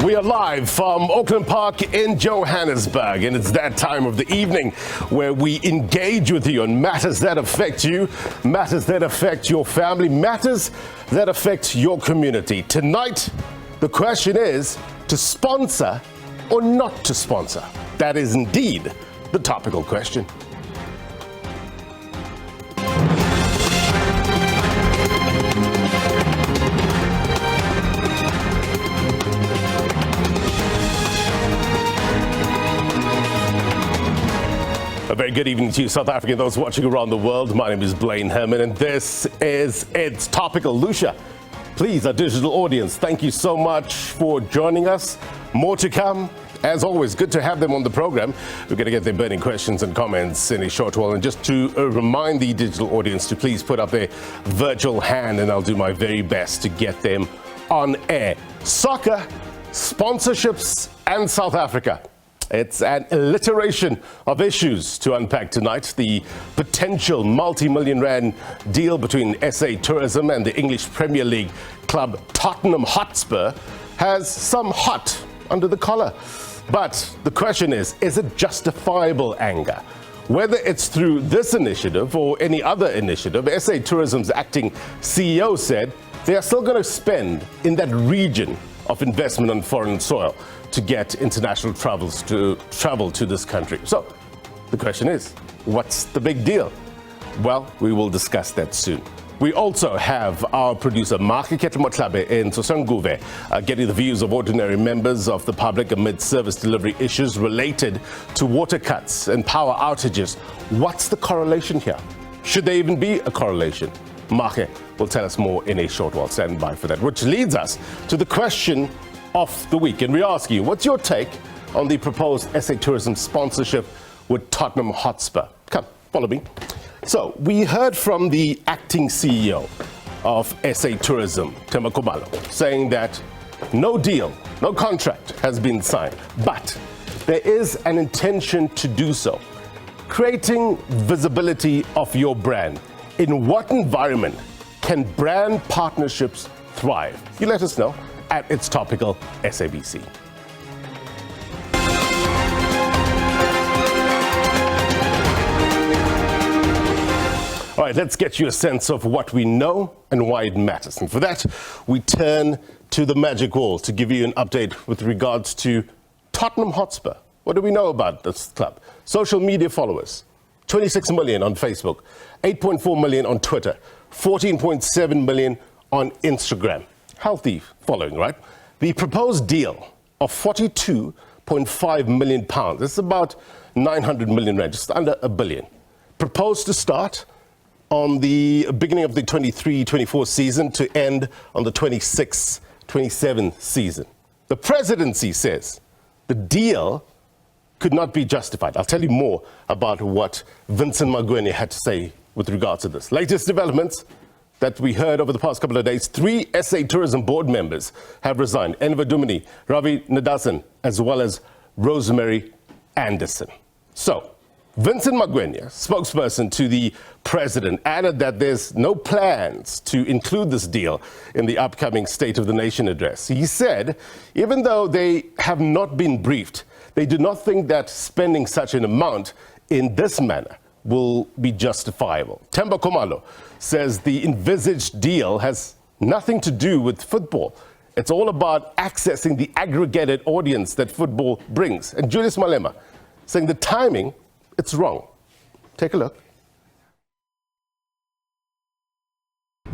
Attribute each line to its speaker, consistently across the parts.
Speaker 1: We are live from Auckland Park in Johannesburg, and it's that time of the evening where we engage with you on matters that affect you, matters that affect your family, matters that affect your community. Tonight, the question is to sponsor or not to sponsor. That is indeed the topical question. A very good evening to you, South African, those watching around the world. My name is Blaine Herman, and this is It's Topical. Lucia, please, our digital audience, thank you so much for joining us. More to come. As always, good to have them on the program. We're going to get their burning questions and comments in a short while. And just to remind the digital audience to please put up their virtual hand, and I'll do my very best to get them on air. Soccer, sponsorships, and South Africa. It's an alliteration of issues to unpack tonight. The potential multi-million rand deal between SA Tourism and the English Premier League club Tottenham Hotspur has some hot under the collar. But the question is it justifiable anger? Whether it's through this initiative or any other initiative, SA Tourism's acting CEO said they are still going to spend in that region of investment on foreign soil to get international travel to this country. So the question is, what's the big deal? Well, we will discuss that soon. We also have our producer, Makiketa Motlabe in Soshanguve, getting the views of ordinary members of the public amid service delivery issues related to water cuts and power outages. What's the correlation here? Should there even be a correlation? Make will tell us more in a short while. Stand by for that, which leads us to the question of the week. And we ask you, what's your take on the proposed SA Tourism sponsorship with Tottenham Hotspur? Come, follow me. So we heard from the acting CEO of SA Tourism, Topical, saying that no deal, no contract has been signed, but there is an intention to do so. Creating visibility of your brand. In what environment can brand partnerships thrive? You let us know at It's Topical SABC. All right, let's get you a sense of what we know and why it matters. And for that, we turn to the magic wall to give you an update with regards to Tottenham Hotspur. What do we know about this club? Social media followers, 26 million on Facebook, 8.4 million on Twitter, 14.7 million on Instagram. Healthy following, right? The proposed deal of 42.5 million pounds, that's about 900 million rand, just under a billion, proposed to start on the beginning of the 23-24 season to end on the 26-27 season. The presidency says the deal could not be justified. I'll tell you more about what Vincent Magwenya had to say with regards to this. Latest developments that we heard over the past couple of days, 3 SA Tourism board members have resigned. Enver Dumini, Ravi Nadasan, as well as Rosemary Anderson. So, Vincent Magwenya, spokesperson to the president, added that there's no plans to include this deal in the upcoming State of the Nation address. He said, even though they have not been briefed, they do not think that spending such an amount in this manner will be justifiable. Themba Khumalo says the envisaged deal has nothing to do with football. It's all about accessing the aggregated audience that football brings. And Julius Malema saying the timing, it's wrong. Take a look.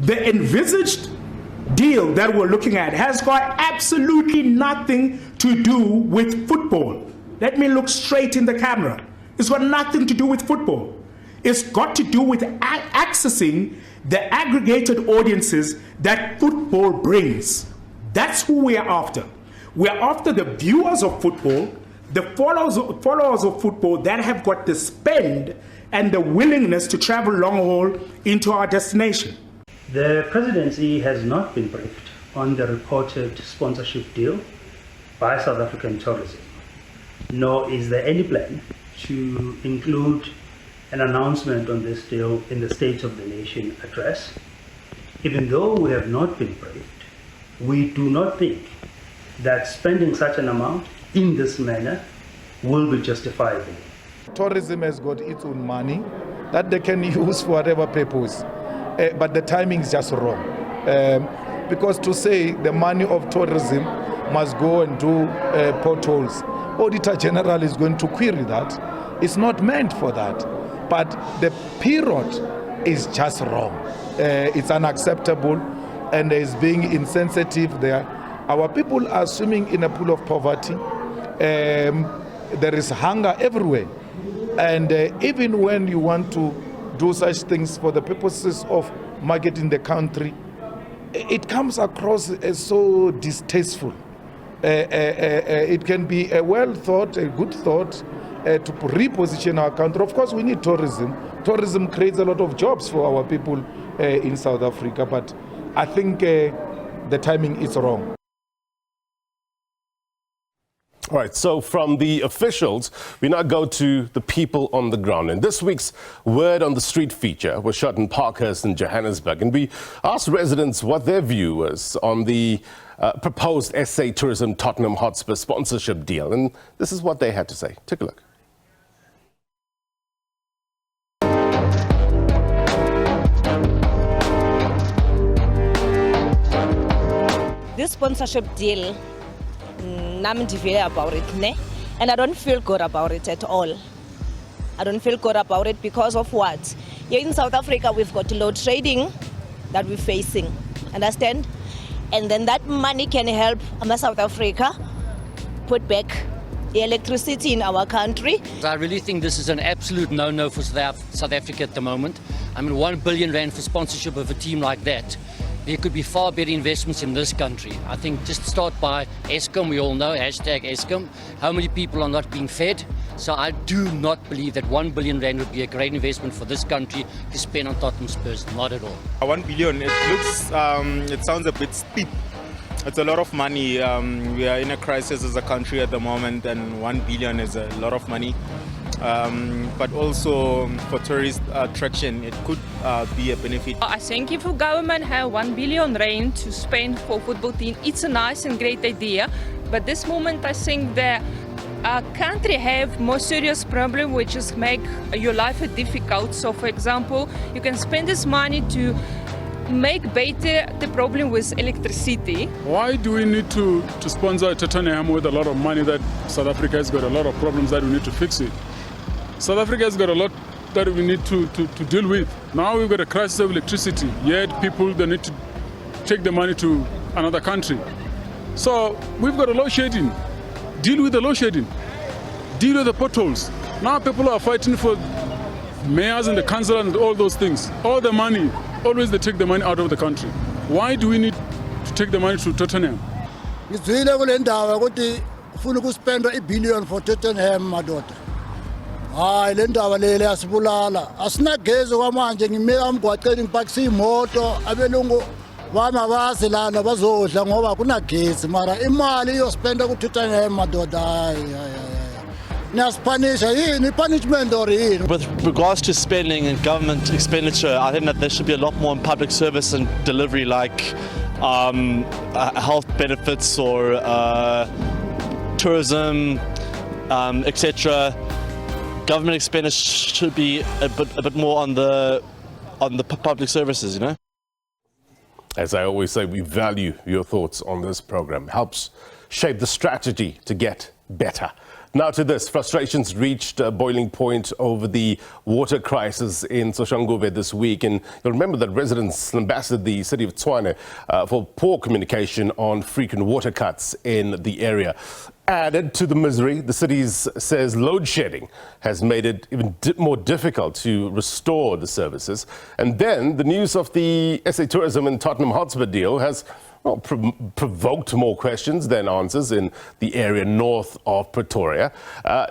Speaker 2: The envisaged deal that we're looking at has got absolutely nothing to do with football. Let me look straight in the camera. It's got nothing to do with football. It's got to do with accessing the aggregated audiences that football brings. That's who we are after. We are after the viewers of football, the followers of football that have got the spend and the willingness to travel long haul into our destination.
Speaker 3: The presidency has not been briefed on the reported sponsorship deal by South African tourism, nor is there any plan to include an announcement on this deal in the State of the Nation address. Even though we have not been briefed, we do not think that spending such an amount in this manner will be justifiable.
Speaker 4: Tourism has got its own money that they can use for whatever purpose, but the timing is just wrong. Because to say the money of tourism must go and do potholes, Auditor General is going to query that. It's not meant for that. But the period is just wrong. It's unacceptable and is being insensitive there. Our people are swimming in a pool of poverty. There is hunger everywhere. And even when you want to do such things for the purposes of marketing the country, it comes across as so distasteful. It can be a well thought, a good thought to reposition our country. Of course, we need tourism. Tourism creates a lot of jobs for our people in South Africa, but I think the timing is wrong.
Speaker 1: All right, so from the officials, we now go to the people on the ground. And this week's Word on the Street feature was shot in Parkhurst in Johannesburg. And we asked residents what their view was on the proposed SA Tourism Tottenham Hotspur sponsorship deal. And this is what they had to say. Take a look.
Speaker 5: This sponsorship deal, I'm about it, and I don't feel good about it at all. I don't feel good about it because of what? Here in South Africa, we've got load shedding that we're facing, understand? And then that money can help South Africa put back the electricity in our country.
Speaker 6: I really think this is an absolute no-no for South Africa at the moment. I mean, 1 billion rand for sponsorship of a team like that. There could be far better investments in this country. I think just start by Eskom, we all know, hashtag Eskom, how many people are not being fed. So I do not believe that 1 billion rand would be a great investment for this country to spend on Tottenham Spurs, not at all.
Speaker 7: 1 billion, it sounds a bit steep. It's a lot of money. We are in a crisis as a country at the moment, and 1 billion is a lot of money. But also for tourist attraction, it could be a benefit.
Speaker 8: I think if the government have 1 billion rand to spend for football team, it's a nice and great idea. But this moment, I think that our country have more serious problem, which is make your life difficult. So, for example, you can spend this money to make better the problem with electricity.
Speaker 9: Why do we need to sponsor Tottenham with a lot of money that South Africa has got a lot of problems that we need to fix it? South Africa has got a lot that we need to deal with. Now we've got a crisis of electricity, yet people, they need to take the money to another country. So we've got a load shedding. Deal with the load shedding. Deal with the potholes. Now people are fighting for mayors and the council and all those things. All the money, always they take the money out of the country. Why do we need to take the money to Tottenham?
Speaker 10: It's really good in Dawa, to spend $1 billion for Tottenham, my daughter. Hayi le ndaba le yasibulala asinagezi kwamanje ngimeka umgwaqeni ngipakisa imoto abelungu bamabazi lana bazodla ngoba kunagezi mara imali iyospenda kuTottenham madoda hayi niyasipanisha yini punishment or yini.
Speaker 11: With regards to spending and government expenditure, I think that there should be a lot more in public service and delivery, like health benefits or tourism, etc. Government expenditure should be a bit more on the public services, you know.
Speaker 1: As I always say, we value your thoughts on this program. Helps shape the strategy to get better. Now to this, frustrations reached a boiling point over the water crisis in Soshanguve this week. And you'll remember that residents lambasted the city of Tshwane for poor communication on frequent water cuts in the area. Added to the misery, the city says load shedding has made it even more difficult to restore the services. And then the news of the SA Tourism and Tottenham Hotspur deal has provoked more questions than answers in the area north of Pretoria.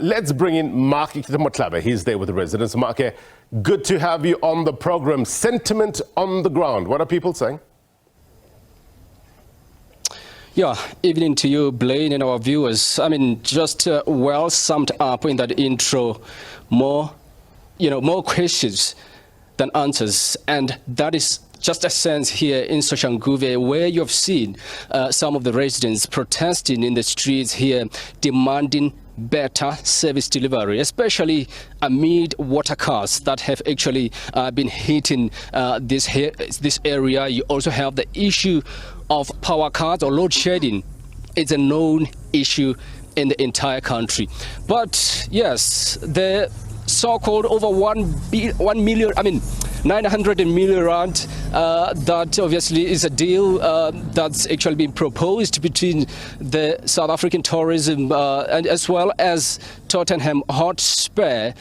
Speaker 1: Let's bring in Mark Motlaba. He's there with the residents. Mark, good to have you on the program. Sentiment on the ground. What are people saying?
Speaker 12: Yeah, evening to you, Blaine, and our viewers. I mean, just well summed up in that intro, more questions than answers, and that is just a sense here in Soshanguve where you've seen some of the residents protesting in the streets here, demanding better service delivery, especially amid water cars that have actually been hitting this area. You also have the issue of power cuts or load shedding. It's a known issue in the entire country. But yes, the so-called over 1 million, 900 million rand, that obviously is a deal that's actually been proposed between the South African tourism and as well as Tottenham Hotspur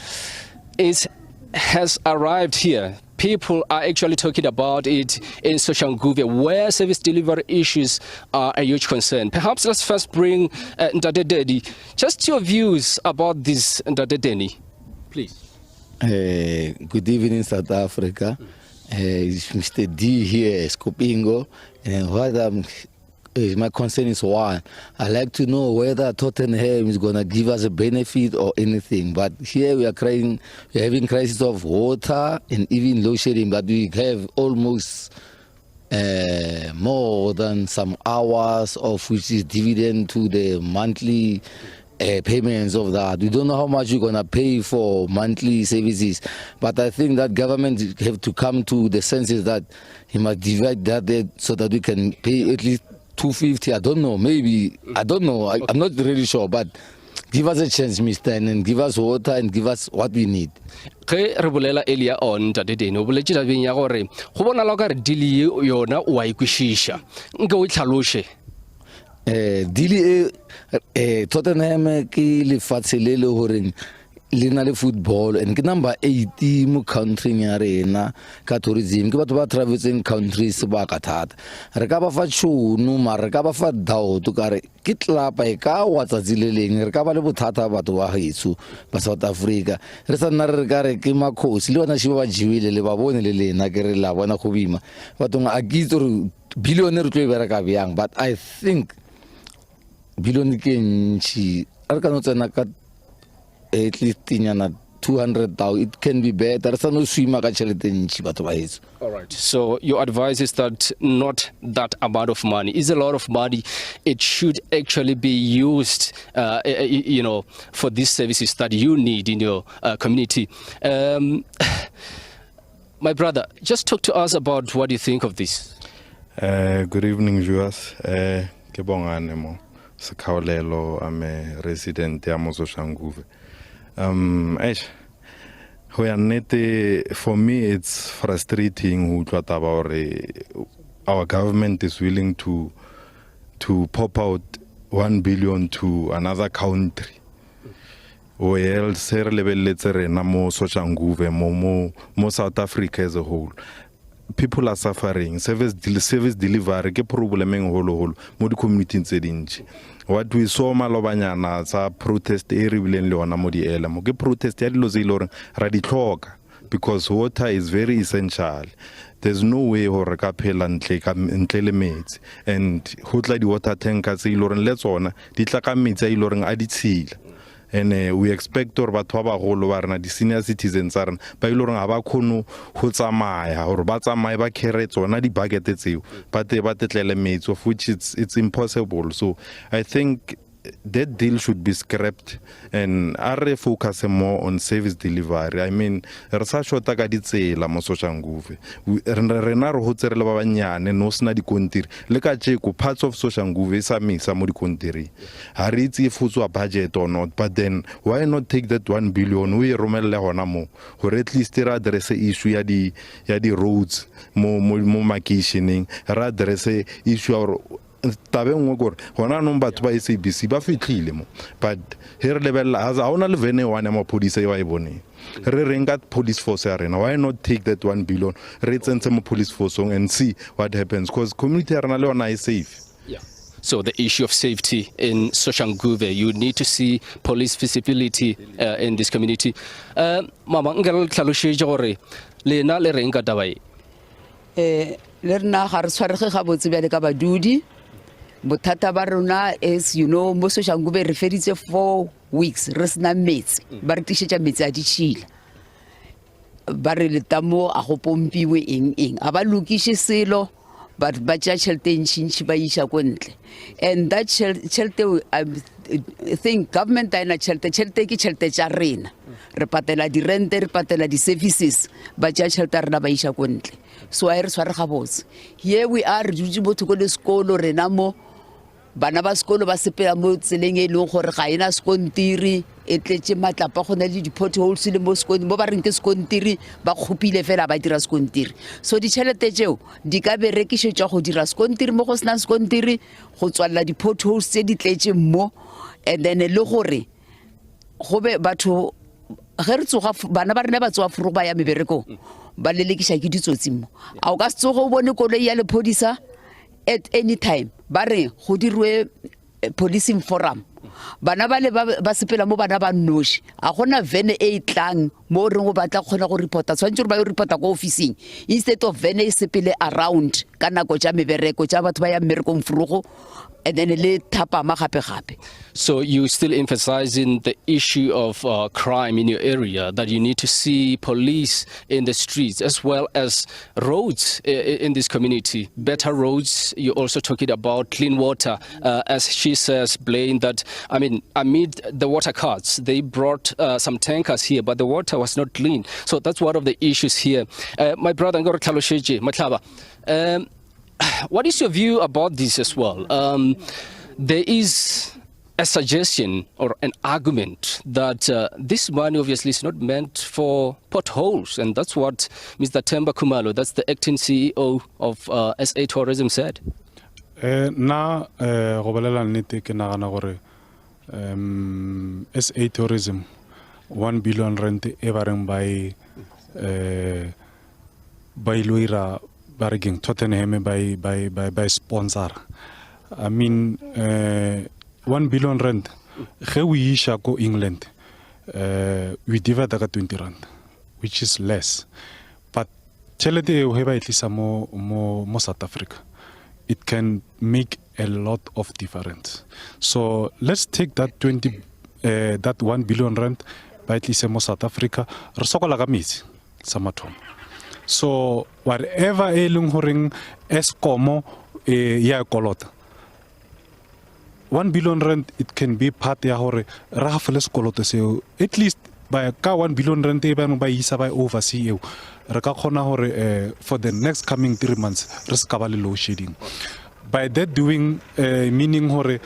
Speaker 12: has arrived here. People are actually talking about it in Soshanguve, where service delivery issues are a huge concern. Perhaps let's first bring Ndade Dedi. Just your views about this, Ndade Dedi, please.
Speaker 13: Good evening, South Africa. It's Mr. D here, Skopingo. And what my concern is one. I'd like to know whether Tottenham is going to give us a benefit or anything. But here we are having crisis of water and even load shedding, but we have almost more than some hours of which is dividend to the monthly payments of that. We don't know how much you're going to pay for monthly services, but I think that government have to come to the senses that he must divide that so that we can pay at least 250. I don't know, maybe, I don't know, I'm not really sure, but give us a chance, Mr. And give us water and give us what we need.
Speaker 12: Ge re bolela earlier on Ndadedeni o boletse tabeng ya gore go bona la ka re dili yona o a ikwishisha nke o tlhaloshe.
Speaker 13: Dili Tottenham ke lefatshe le le hore le na le football and ke number 80 mo country ya rena ka tourism ke batho ba traveling countries ba ka thata re ka ba fa tšhono mara re ka ba fa doubt ka re ke club e ka wa tsatsileleng re ka ba le bothata batho ba gaetso ba South Africa re sa nna re ka re ke makhosi le bona shiba ba jiwile le ba bone le lena ke re la bona go bima batho a kitso re billion re tlo e bereka byang, but I think billion ke ntši re ka no tsena ka at least 200,000. It can be better.
Speaker 12: All right. So your advice is that not that amount of money is a lot of money. It should actually be used, for these services that you need in your community. My brother, just talk to us about what you think of this.
Speaker 14: Good evening, viewers. Kebonganemo Sakaulelo. I'm a resident of Soshanguve. For me, it's frustrating our government is willing to pop out 1 billion to another country. Or else, more South Africa as a whole. People are suffering. Service delivery ke problem eng holo mo di community tse dintsi. What we saw malobanyana sa protest e re bileng le ona mo di ela mo ke protest ya dilo tse iloreng ra di tlhoka because water is very essential. There's no way hore ka phela ntle le metsi and ho tla di water tankers tse iloreng le tsona di tla ka metsi a iloreng a di tshila. And we expect or batho ba bagolo ba rena di senior citizens are ba iloreng ha ba khono ho tsamaya hore ba tsamaye ba carry tsona di bucket tseo but ba tetlele metsi of which it's impossible. So I think that deal should be scrapped and are focus more on service delivery. I mean, re sa shota ka ditsela mo Soshanguve. Rena re hotsere le ba banyane no sna di kontiri. Le ka tsheko parts of Soshanguve sa misa mo di kontiri. Ha re itse futswa budget or not, but then why not take that 1 billion we romelle hona mo ho at least ra address issue ya di roads mo makitioning, ra address issue or tabeng gore gona no batho ba SABC ba fitlhile mo but here level as a ona le vene one mo police e wa e bone re renga police force ya rena. Why not take that 1 billion re tsentse mo police force and see what happens because community ya rena le ona is safe.
Speaker 12: Yeah. So the issue of safety in Soshanguve, you need to see police visibility in this community. Mama ngel tlhaloshe gore lena le renga tabai
Speaker 15: le rena ga re tshwarege ga botse bya le ka badudi bothata ba rona is mo Soshanguve re feditse 4 weeks re sna metsi ba re tlisetša metsi a ditšhila ba re letamo a go pompiwe eng a ba lokishe selo but ba tša tšhelete e ntšintši ba iša ko ntle and that tšhelete I think government a ena tšhelete ke tšhelete tša rena re patela di-rente re patela di-services ba tša tšhelete a rena ba iša ko ntle so a e re tshware gabotse here we are re dutse mo thoko le sekolo rena mo bana ba sekolo ba sepela mo tseleng e leng gore ga ena sekontiri e tletse matlapa go na le di-potholes le mo ba reng ke sekontiri ba kgopile fela ba dira sekontiri so ditšhelete tseo di ka berekišetšwa go dira sekontiri mo go senang sekontiri go tswalela di-potholes tse di tletse mo and then le gore go be batho ge re tsoga bana ba rena ba tsoga forogo ba ya meberekong ba lelekiša ke ditsotsi mo a o ka se tsoga o bone koloi ya lephodisa at any time ba re go dirwe policing forum bana ba le ba sepela mo bana ba noši a gona vene e tlang mo reng go batla kgona go reporta tshwantse gore ba yo reporta ko officing instead of vene e sepele around ka nako tša mebereko tša batho ba ya mmerekong forogo and then le thapama gape.
Speaker 12: So you still emphasizing the issue of crime in your area, that you need to see police in the streets as well as roads in this community, better roads. You're also talking about clean water, as she says, Blaine, that, I mean, amid the water cuts, they brought some tankers here, but the water was not clean. So that's one of the issues here. My brother, Ngoro Kalosheji, Matlaba, what is your view about this as well? There is a suggestion or an argument that this money obviously is not meant for potholes, and that's what Mr. Themba Khumalo, that's the acting CEO of SA Tourism, said.
Speaker 9: Na go bolela nnete ke nagana gore SA Tourism 1 billion rand e ba reng by loira barging Tottenham by sponsor. I mean 1 billion rand ge we isha go England we divide ka 20 rand, which is less, but tšhelete e he ba itlisa mo South Africa, it can make a lot of difference. So let's take that 1 billion rand ba itlisa mo South Africa re sokola ka metsi sa mathomo. So whatever e leng horeng Eskom ya kolota 1 billion rand, it can be part ya hore ra hafele sekoloto seo, at least by ka 1 billion rand e ba no ba isa ba oversee eo re ka khona hore for the next coming 3 months re ska ba le load shedding. By that doing meaning hore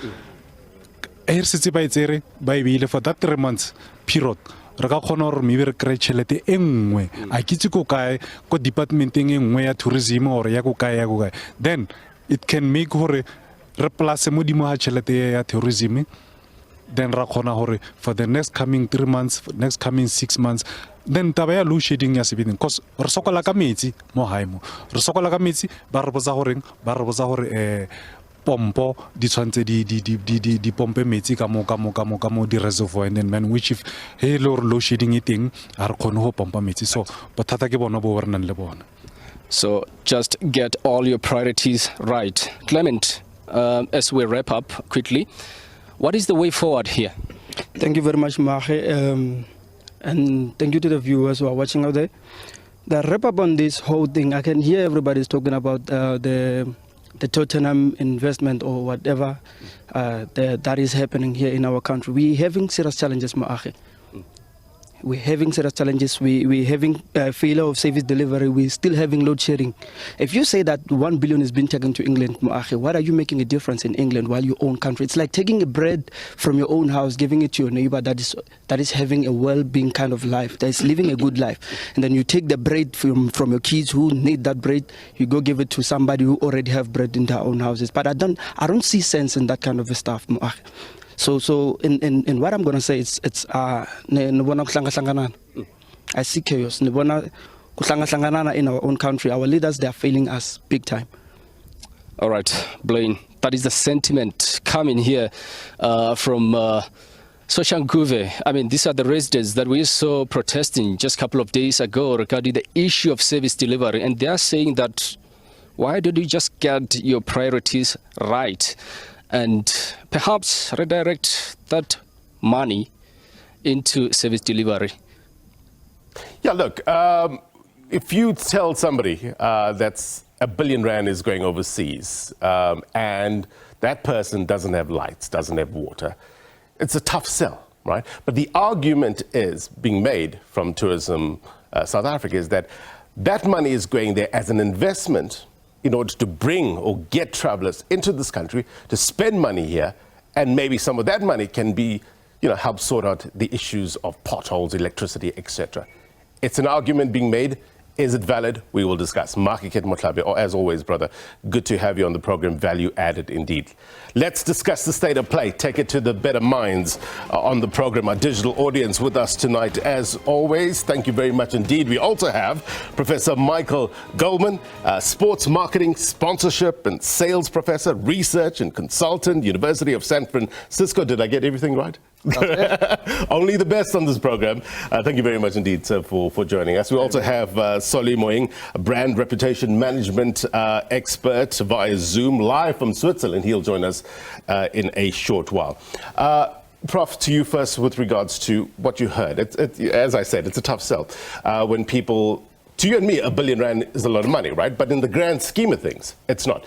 Speaker 9: e setse ba itsere ba ebile for that 3 months period re ka khona gore maybe re kry tšhelete e nngwe a kitse ko kae ko departmenteng e nngwe ya tourism or ya ko kae, then it can make gore re place mo dimo ha tšhelete ya tourism, then ra khona gore for the next coming 3 months, next coming 6 months, then taba ya load shedding ya sebeding because re sokola ka metsi mo hae mo re sokola ka metsi ba re botsa gore pompo di tshwantse di pompe metsi ka mo di reservoir, and then man which if he load shedding e teng a re khone go pompa metsi, so bothata ke bona bo re nang le bona.
Speaker 12: So just get all your priorities right. Clement, as we wrap up quickly, what is the way forward here?
Speaker 16: Thank you very much, Mahe, and thank you to the viewers who are watching out there. The wrap up on this whole thing, I can hear everybody's talking about the Tottenham investment or whatever that is happening here in our country. We're having serious challenges, Mahe. We're having serious challenges. We're having failure of service delivery. We're still having load shedding. If you say that 1 billion is being taken to England, what are you making a difference in England while your own country? It's like taking a bread from your own house, giving it to your neighbor that is having a well-being kind of life, that is living a good life. And then you take the bread from your kids who need that bread, you go give it to somebody who already have bread in their own houses. But I don't see sense in that kind of stuff. So in what I'm going to say, it's I see chaos. In our own country, our leaders, they are failing us big time.
Speaker 12: All right, Blaine, that is the sentiment coming here from Soshanguve. I mean, these are the residents that we saw protesting just a couple of days ago regarding the issue of service delivery, and they are saying that why don't you just get your priorities right and perhaps redirect that money into service delivery?
Speaker 1: Yeah, look, if you tell somebody that's R1 billion is going overseas and that person doesn't have lights, doesn't have water, it's a tough sell, right? But the argument is being made from Tourism South Africa is that that money is going there as an investment in order to bring or get travelers into this country to spend money here, and maybe some of that money can be, help sort out the issues of potholes, electricity, etc. It's an argument being made. Is it valid? We will discuss. Makikhet Motlabe, or as always, brother, good to have you on the program. Value added indeed. Let's discuss the state of play. Take it to the better minds on the program. Our digital audience with us tonight, as always. Thank you very much indeed. We also have Professor Michael Goldman, sports marketing, sponsorship and sales professor, research and consultant, University of San Francisco. Did I get everything right? Only the best on this program. Thank you very much indeed, sir, for joining us. We also have Solly Moing, a brand reputation management expert via Zoom, live from Switzerland. He'll join us in a short while. Prof, to you first with regards to what you heard. As I said, it's a tough sell. When people, to you and me, R1 billion is a lot of money, right? But in the grand scheme of things, it's not.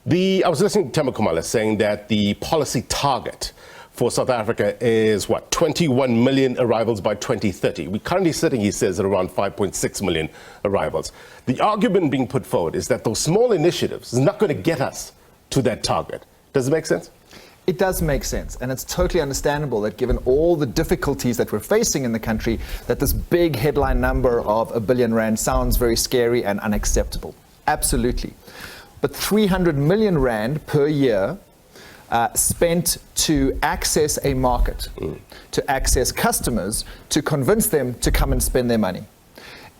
Speaker 1: I was listening to Themba Khumalo saying that the policy target for South Africa is, 21 million arrivals by 2030. We're currently sitting, he says, at around 5.6 million arrivals. The argument being put forward is that those small initiatives is not going to get us to that target. Does it make sense?
Speaker 17: It does make sense, and it's totally understandable that given all the difficulties that we're facing in the country, that this big headline number of R1 billion sounds very scary and unacceptable. Absolutely. But 300 million rand per year spent to access a market, to access customers, to convince them to come and spend their money.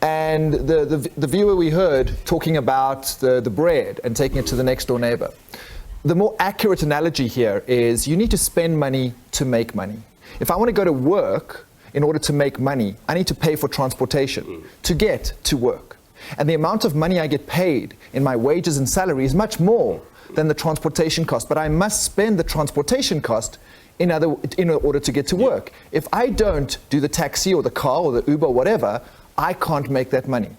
Speaker 17: And the viewer we heard talking about the bread and taking it to the next door neighbor. The more accurate analogy here is you need to spend money to make money. If I want to go to work in order to make money, I need to pay for transportation to get to work. And the amount of money I get paid in my wages and salary is much more than the transportation cost, but I must spend the transportation cost in order to get to work. If I don't do the taxi or the car or the Uber or whatever, I can't make that money.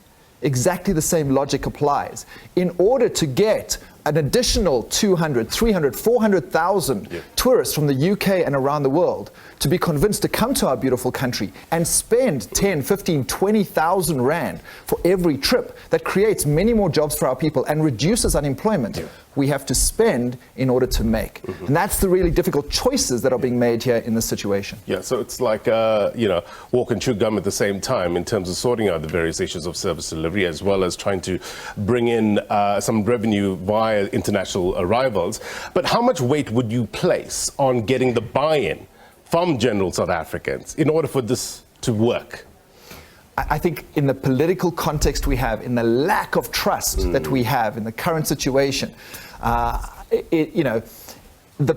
Speaker 17: Exactly the same logic applies. In order to get an additional 200, 300, 400,000 tourists from the UK and around the world to be convinced to come to our beautiful country and spend 10, 15, 20,000 rand for every trip, that creates many more jobs for our people and reduces unemployment. We have to spend in order to make. And that's the really difficult choices that are being made here in this situation.
Speaker 1: Yeah, so it's like, walk and chew gum at the same time in terms of sorting out the various issues of service delivery, as well as trying to bring in some revenue via international arrivals. But how much weight would you place on getting the buy-in from general South Africans in order for this to work?
Speaker 17: I think in the political context we have, in the lack of trust that we have in the current situation, the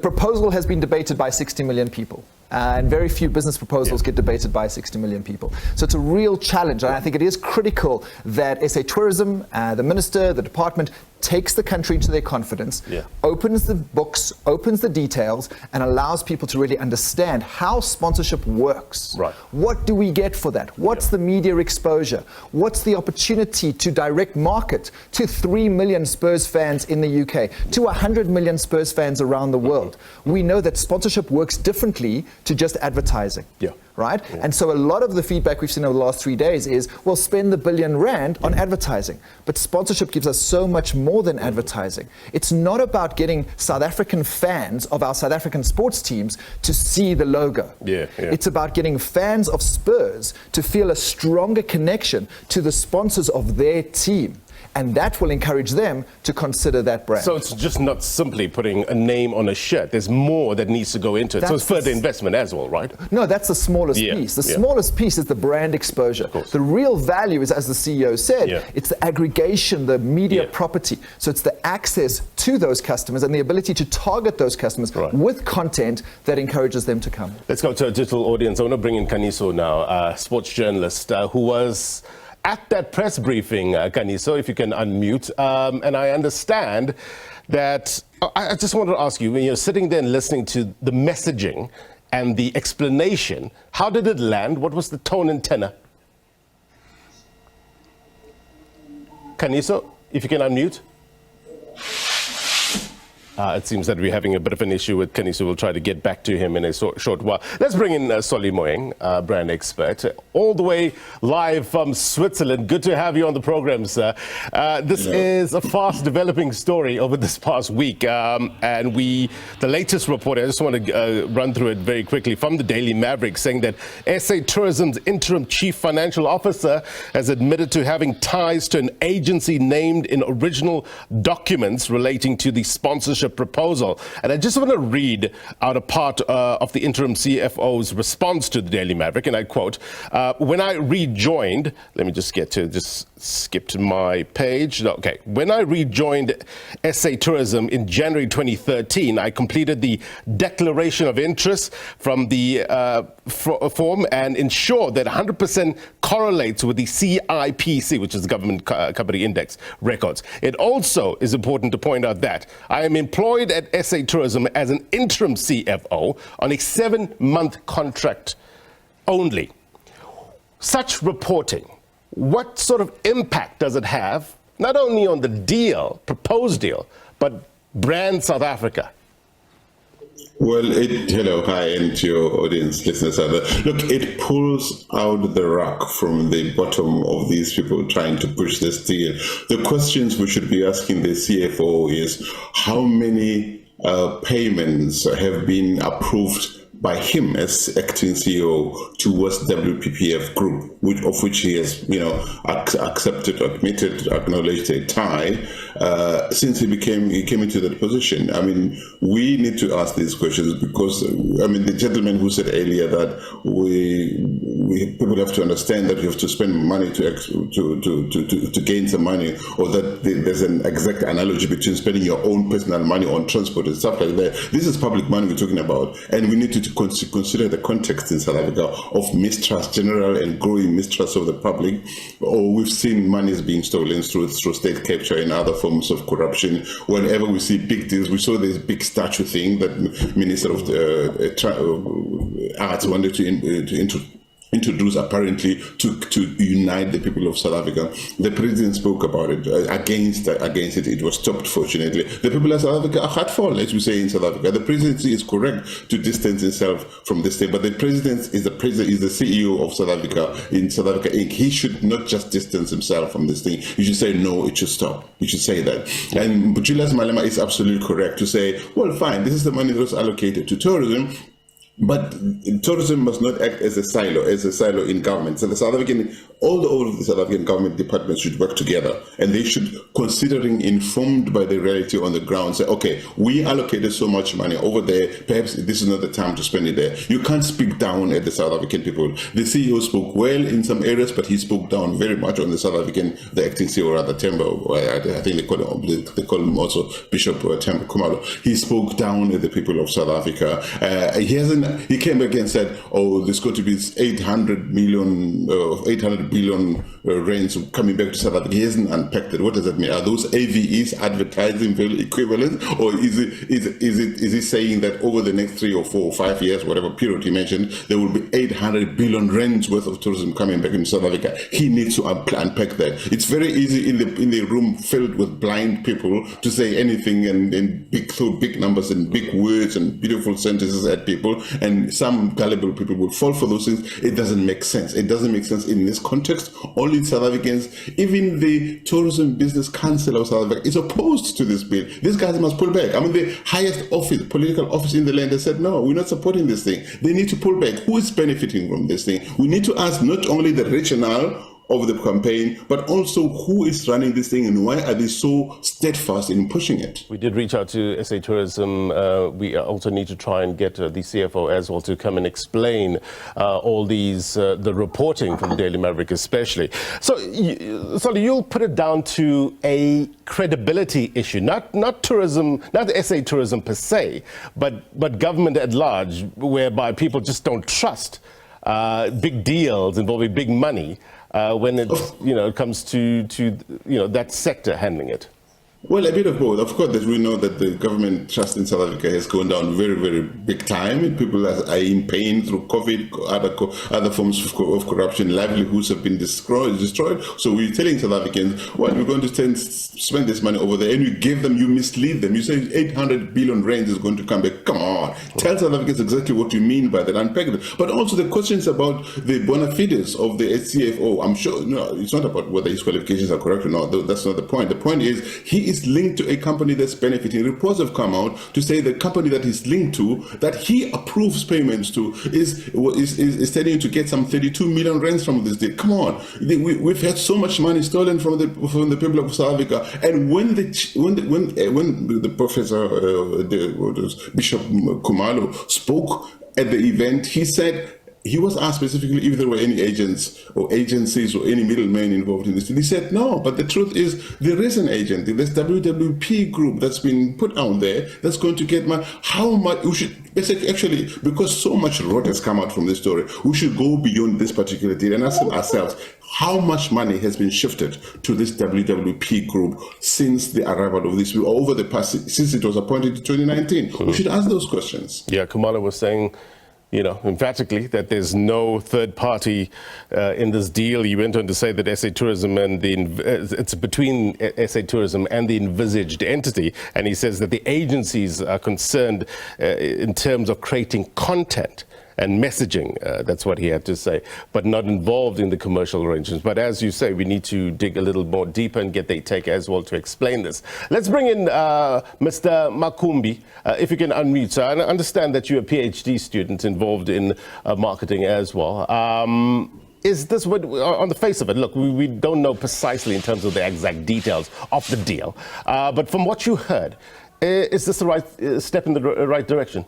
Speaker 17: proposal has been debated by 60 million people. And very few business proposals get debated by 60 million people. So it's a real challenge, and I think it is critical that SA Tourism, the Minister, the Department, takes the country into their confidence, opens the books, opens the details, and allows people to really understand how sponsorship works. Right. What do we get for that? What's the media exposure? What's the opportunity to direct market to 3 million Spurs fans in the UK, to 100 million Spurs fans around the world? We know that sponsorship works differently to just advertising. Right? And so a lot of the feedback we've seen over the last 3 days is, well, spend the R1 billion on advertising. But sponsorship gives us so much more than advertising. It's not about getting South African fans of our South African sports teams to see the logo. It's about getting fans of Spurs to feel a stronger connection to the sponsors of their team. And that will encourage them to consider that brand.
Speaker 1: So it's just not simply putting a name on a shirt. There's more that needs to go into it. So it's further investment as well, right?
Speaker 17: No, that's the smallest piece. The smallest piece is the brand exposure. The real value is, as the CEO said, it's the aggregation, the media property. So it's the access to those customers and the ability to target those customers with content that encourages them to come.
Speaker 1: Let's go to a digital audience. I want to bring in Kaniso now, a sports journalist who was at that press briefing, Kaniso, if you can unmute. And I understand that, I just wanted to ask you, when you're sitting there and listening to the messaging and the explanation, how did it land? What was the tone and tenor? Kaniso, if you can unmute. It seems that we're having a bit of an issue with Kaniso. We'll try to get back to him in a short while. Let's bring in Solly Moeng, brand expert, all the way live from Switzerland. Good to have you on the program, sir. This is a fast-developing story over this past week, and the latest report, I just want to run through it very quickly, from the Daily Maverick, saying that SA Tourism's interim chief financial officer has admitted to having ties to an agency named in original documents relating to the sponsorship proposal. And I just want to read out a part of the interim CFO's response to the Daily Maverick, and I quote, when I rejoined, let me just skip to my page. Okay. When I rejoined SA Tourism in January 2013, I completed the declaration of interest from the form and ensured that 100% correlates with the CIPC, which is the Government Company Index records. It also is important to point out that I am employed at SA Tourism as an interim CFO on a 7-month contract only. Such reporting, what sort of impact does it have, not only on the deal, proposed deal, but brand South Africa?
Speaker 18: Well, hello, hi, and to your audience, listeners. Look, it pulls out the rug from the bottom of these people trying to push this deal. The questions we should be asking the CFO is how many payments have been approved by him as acting CEO towards WPPF Group, of which he has, accepted, admitted, acknowledged a tie since he came into that position. I mean, we need to ask these questions because, the gentleman who said earlier that people have to understand that you have to spend money to gain some money, or that there's an exact analogy between spending your own personal money on transport and stuff like that. This is public money we're talking about, and we need to consider the context in South Africa of mistrust, general and growing mistrust of the public. Or we've seen monies being stolen through state capture and other forms of corruption. Whenever we see big deals, we saw this big statue thing that Minister of Arts wanted to introduced apparently to unite the people of South Africa. The president spoke about it, against it. It was stopped, fortunately. The people of South Africa are hurtful, as we say in South Africa. The presidency is correct to distance himself from this thing, but the president is the CEO of South Africa, in South Africa Inc. He should not just distance himself from this thing. You should say, no, it should stop. You should say that. And Julius Malema is absolutely correct to say, well, fine, this is the money that was allocated to tourism, but tourism must not act as a silo in government. So all of the South African government departments should work together, and they should, considering informed by the reality on the ground, say, okay, we allocated so much money over there, perhaps this is not the time to spend it there. You can't speak down at the South African people. The CEO spoke well in some areas, but he spoke down very much on the South African, the acting CEO, rather, Tembo, I think they call him also Bishop Tembo Kumalo. He spoke down at the people of South Africa. He came back and said, oh, there's going to be 800 billion rands coming back to South Africa. He hasn't unpacked it. What does that mean? Are those AVEs, advertising value equivalent? Or is he saying that over the next 3 or 4 or 5 years, whatever period he mentioned, there will be 800 billion rands worth of tourism coming back into South Africa? He needs to unpack that. It's very easy in the room filled with blind people to say anything and throw big numbers and big words and beautiful sentences at people, and some gullible people will fall for those things. It doesn't make sense. It doesn't make sense in this context. Only South Africans, even the Tourism Business Council of South Africa is opposed to this bill. These guys must pull back. The highest political office in the land has said, no, we're not supporting this thing. They need to pull back. Who is benefiting from this thing? We need to ask not only the rationale of the campaign, but also who is running this thing and why are they so steadfast in pushing it?
Speaker 1: We did reach out to SA Tourism. We also need to try and get the CFO as well to come and explain all these, the reporting from the Daily Maverick especially. So you'll put it down to a credibility issue, not tourism, not the SA Tourism per se, but government at large, whereby people just don't trust big deals involving big money when it comes to that sector handling it.
Speaker 18: Well, a bit of both. Of course, we know that the government trust in South Africa has gone down very, very big time. People are in pain through COVID, other forms of corruption. Livelihoods have been destroyed. So we're telling South Africans, well, we're going to spend this money over there, and you mislead them. You say 800 billion rand is going to come back. Come on, tell South Africans exactly what you mean by that, unpack it. But also the questions about the bona fides of the CFO. I'm sure it's not about whether his qualifications are correct or not. That's not the point. The point is he is linked to a company that's benefiting. Reports have come out to say the company that he's linked to, that he approves payments to, is telling to get some 32 million rands from this deal. Come on, we've had so much money stolen from the people of South Africa. And when the professor, Bishop Khumalo, spoke at the event, he said. He was asked specifically if there were any agents or agencies or any middlemen involved in this. He said no, but the truth is there is an agent. This WWP group that's been put out there that's going to get money. How much we should basically, actually, because so much rot has come out from this story, we should go beyond this particular deal and ask ourselves how much money has been shifted to this WWP group since the arrival of this, over the past, since it was appointed in 2019. We should ask those questions.
Speaker 1: Yeah, Khumalo was saying, emphatically that there's no third party in this deal. He went on to say that SA Tourism and it's between SA Tourism and the envisaged entity. And he says that the agencies are concerned in terms of creating content and messaging. That's what he had to say, but not involved in the commercial arrangements. But as you say, we need to dig a little more deeper and get their take as well to explain this. Let's bring in Mr. Makumbi, if you can unmute. So I understand that you're a PhD student involved in marketing as well. Is this what, on the face of it, look, we don't know precisely in terms of the exact details of the deal, but from what you heard, is this the right step in the right direction?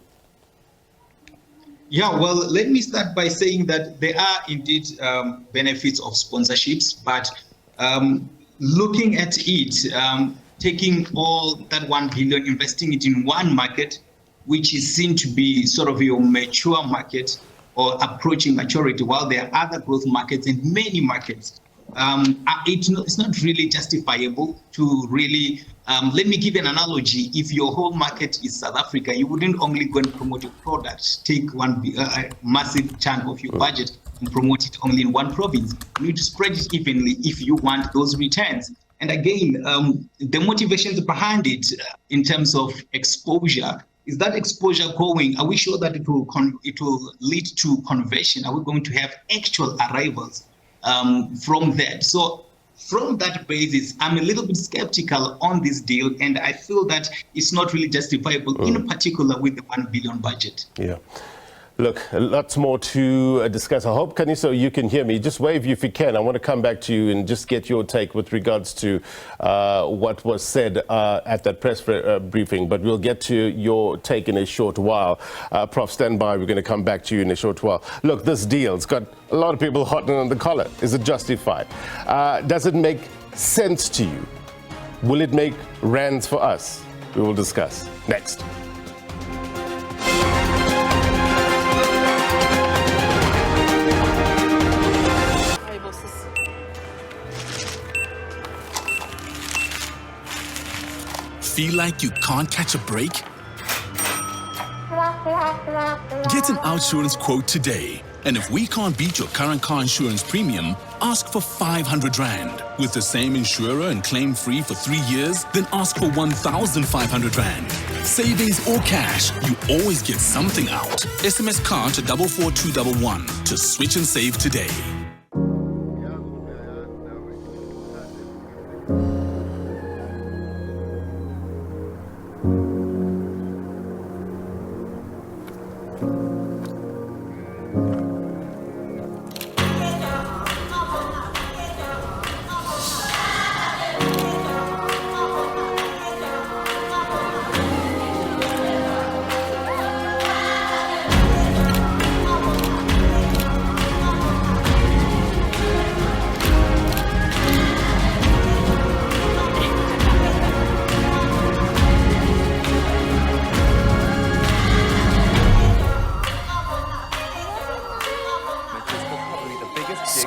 Speaker 19: Yeah, well, let me start by saying that there are indeed benefits of sponsorships, but looking at it, taking all that 1 billion, investing it in one market, which is seen to be sort of your mature market or approaching maturity, while there are other growth markets and many markets, it's not really justifiable to really, let me give an analogy. If your whole market is South Africa, you wouldn't only go and promote your product, take one massive chunk of your budget and promote it only in one province. You need to spread it evenly if you want those returns. And again, the motivations behind it in terms of exposure, is that exposure going? Are we sure that it will lead to conversion? Are we going to have actual arrivals from that? So from that basis, I'm a little bit skeptical on this deal, and I feel that it's not really justifiable, in particular with the 1 billion budget.
Speaker 1: Yeah. Look, lots more to discuss. I hope, Kaniso, you can hear me. Just wave if you can. I want to come back to you and just get your take with regards to what was said at that press briefing. But we'll get to your take in a short while. Prof, stand by. We're going to come back to you in a short while. Look, this deal's got a lot of people hot on the collar. Is it justified? Does it make sense to you? Will it make rands for us? We will discuss next.
Speaker 20: Feel like you can't catch a break? Get an OUTsurance quote today. And if we can't beat your current car insurance premium, ask for 500 Rand. With the same insurer and claim free for 3 years, then ask for 1,500 Rand. Savings or cash, you always get something out. SMS car to 44211 to switch and save today.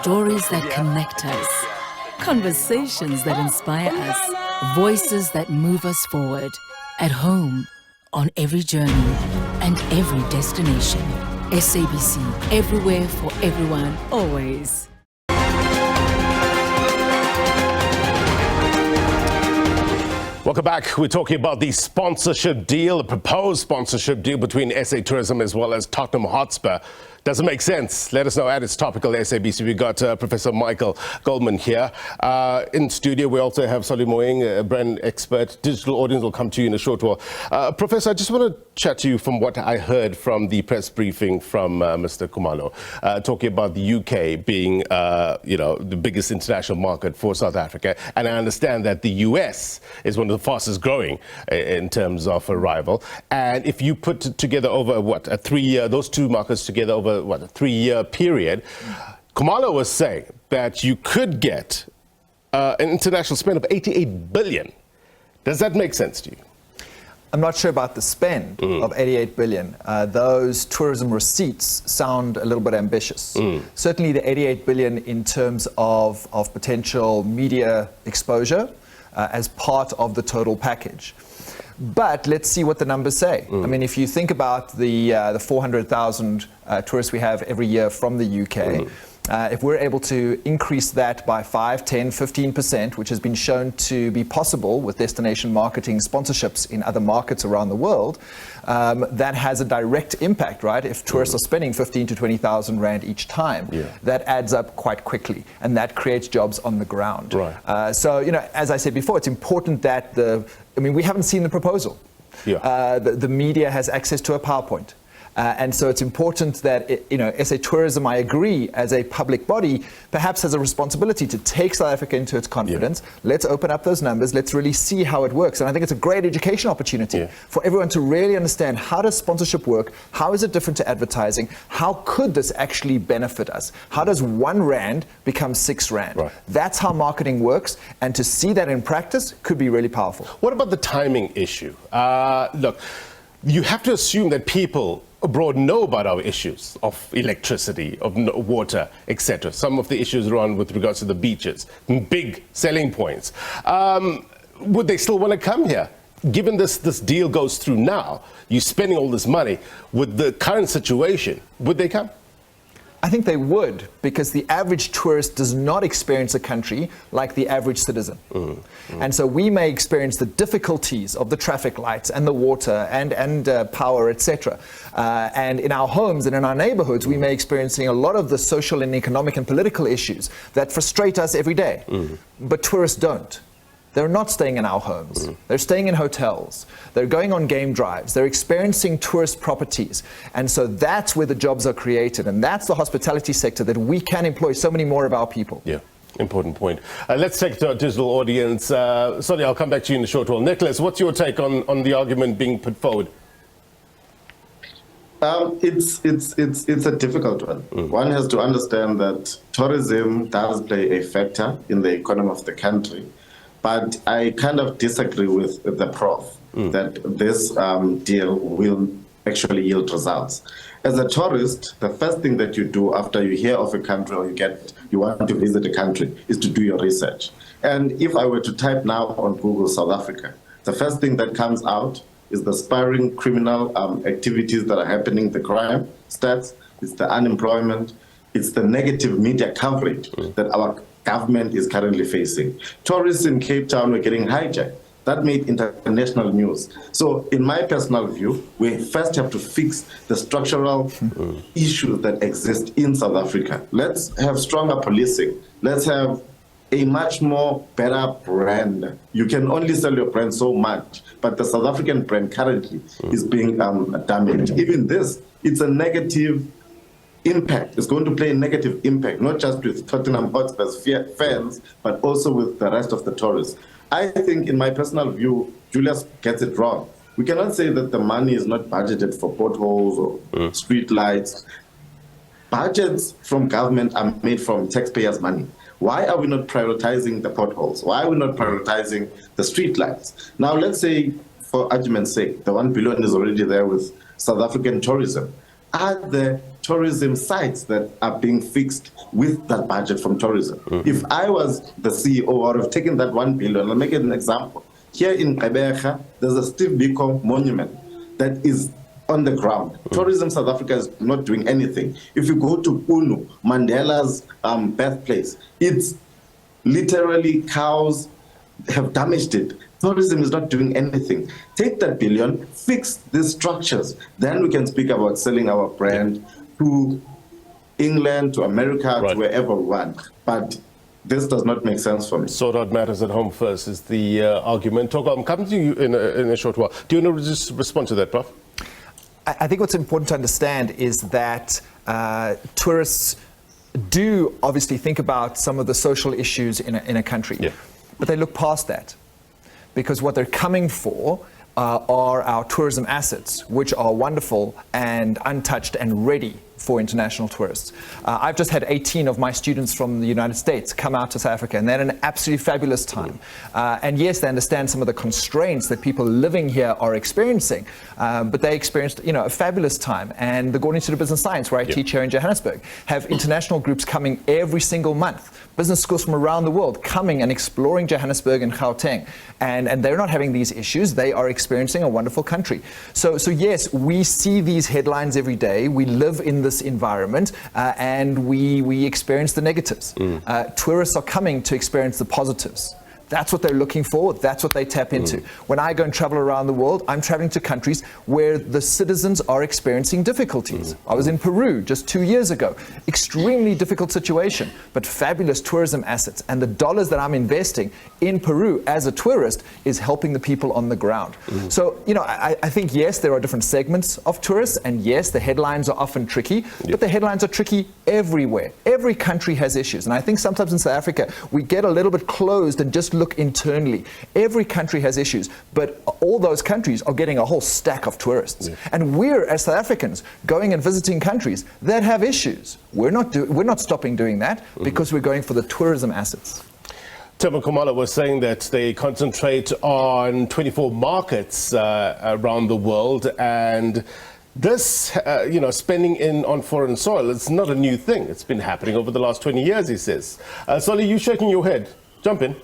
Speaker 21: Stories that connect us, conversations that inspire us, Voices that move us forward, at home, on every journey, and every destination. SABC, everywhere for everyone, always.
Speaker 1: Welcome back. We're talking about the sponsorship deal, the proposed sponsorship deal between SA Tourism as well as Tottenham Hotspur. Does it make sense? Let us know at It's Topical SABC. We've got Professor Michael Goldman here. In studio, we also have Solly Moeng, a brand expert. Digital audience will come to you in a short while. Professor, I just want to chat to you from what I heard from the press briefing from Mr. Khumalo, talking about the UK being, the biggest international market for South Africa. And I understand that the US is one of the fastest growing in terms of arrival. And if you put it together over, a 3-year, those two markets together over, a 3-year period, Khumalo was saying that you could get an international spend of 88 billion. Does that make sense to you?
Speaker 17: I'm not sure about the spend of 88 billion. Those tourism receipts sound a little bit ambitious. Certainly the 88 billion in terms of potential media exposure as part of the total package. But let's see what the numbers say. I mean, if you think about the 400,000 tourists we have every year from the UK, if we're able to increase that by 5, 10, 15%, which has been shown to be possible with destination marketing sponsorships in other markets around the world, that has a direct impact, right? If tourists are spending 15 to 20,000 rand each time, that adds up quite quickly, and that creates jobs on the ground. Right. So, as I said before, it's important that we haven't seen the proposal. The media has access to a PowerPoint. And so it's important that, SA Tourism, I agree, as a public body, perhaps has a responsibility to take South Africa into its confidence. Let's open up those numbers. Let's really see how it works. And I think it's a great education opportunity for everyone to really understand, how does sponsorship work? How is it different to advertising? How could this actually benefit us? How does 1 rand become 6 rand? Right. That's how marketing works. And to see that in practice could be really powerful.
Speaker 1: What about the timing issue? Look, you have to assume that people abroad know about our issues of electricity, of water, etc. Some of the issues around with regards to the beaches, big selling points. Would they still want to come here? Given this deal goes through now, you're spending all this money, with the current situation, would they come?
Speaker 17: I think they would, because the average tourist does not experience a country like the average citizen. And so we may experience the difficulties of the traffic lights and the water and power, etc. And in our homes and in our neighborhoods, we may experiencing a lot of the social and economic and political issues that frustrate us every day. But tourists don't. They're not staying in our homes. They're staying in hotels. They're going on game drives. They're experiencing tourist properties. And so that's where the jobs are created. And that's the hospitality sector that we can employ so many more of our people.
Speaker 1: Yeah, important point. Let's take to our digital audience. Sorry, I'll come back to you in a short while. Nicholas, what's your take on the argument being put forward?
Speaker 22: It's a difficult one. One has to understand that tourism does play a factor in the economy of the country. But I kind of disagree with the prof that this deal will actually yield results. As a tourist, the first thing that you do after you hear of a country or you want to visit a country is to do your research. And if I were to type now on Google South Africa, the first thing that comes out is the spiraling criminal activities that are happening, the crime stats, it's the unemployment, it's the negative media coverage that our government is currently facing. Tourists in Cape Town were getting hijacked. That made international news. So in my personal view, we first have to fix the structural issues that exist in South Africa. Let's have stronger policing. Let's have a much more better brand. You can only sell your brand so much, but the South African brand currently is being damaged. Even this, it's a negative impact. It's going to play a negative impact, not just with Tottenham Hotspur's fans, but also with the rest of the tourists. I think, in my personal view, Julius gets it wrong. We cannot say that the money is not budgeted for potholes or street lights. Budgets from government are made from taxpayers' money. Why are we not prioritizing the potholes? Why are we not prioritizing the street lights? Now, let's say, for argument's sake, the 1 billion is already there with South African tourism. Are there tourism sites that are being fixed with that budget from tourism. If I was the CEO, or have taken that 1 billion, I'll make it an example. Here in Gqeberha, there's a Steve Biko monument that is on the ground. Tourism South Africa is not doing anything. If you go to Unu, Mandela's birthplace, it's literally cows have damaged it. Tourism is not doing anything. Take that billion, fix these structures. Then we can speak about selling our brand to England, to America, to wherever we want. But this does not make sense for me.
Speaker 1: Sort out matters at home first is the argument. Topical, I'm coming to you in a short while. Do you want to just respond to that, Prof?
Speaker 17: I think what's important to understand is that tourists do obviously think about some of the social issues in a country, but they look past that, because what they're coming for are our tourism assets, which are wonderful and untouched and ready for international tourists. I've just had 18 of my students from the United States come out to South Africa, and they had an absolutely fabulous time. And yes, they understand some of the constraints that people living here are experiencing, but they experienced, a fabulous time. And the Goldman Institute of Business Science, where I teach here in Johannesburg, have international groups coming every single month. Business schools from around the world coming and exploring Johannesburg and Gauteng. And they're not having these issues. They are experiencing a wonderful country. So yes, we see these headlines every day. We live in this environment, and we experience the negatives. Tourists are coming to experience the positives. That's what they're looking for. That's what they tap into. When I go and travel around the world, I'm traveling to countries where the citizens are experiencing difficulties. I was in Peru just 2 years ago. Extremely difficult situation, but fabulous tourism assets. And the dollars that I'm investing in Peru as a tourist is helping the people on the ground. So, I think, yes, there are different segments of tourists, and yes, the headlines are often tricky, but the headlines are tricky everywhere. Every country has issues. And I think sometimes in South Africa, we get a little bit closed and just look internally. Every country has issues, but all those countries are getting a whole stack of tourists. And we're, as South Africans, going and visiting countries that have issues. We're not stopping doing that because we're going for the tourism assets.
Speaker 1: Tim and Kamala was saying that they concentrate on 24 markets around the world, and this, spending on foreign soil, it's not a new thing. It's been happening over the last 20 years, he says. Solly, you shaking your head. Jump in.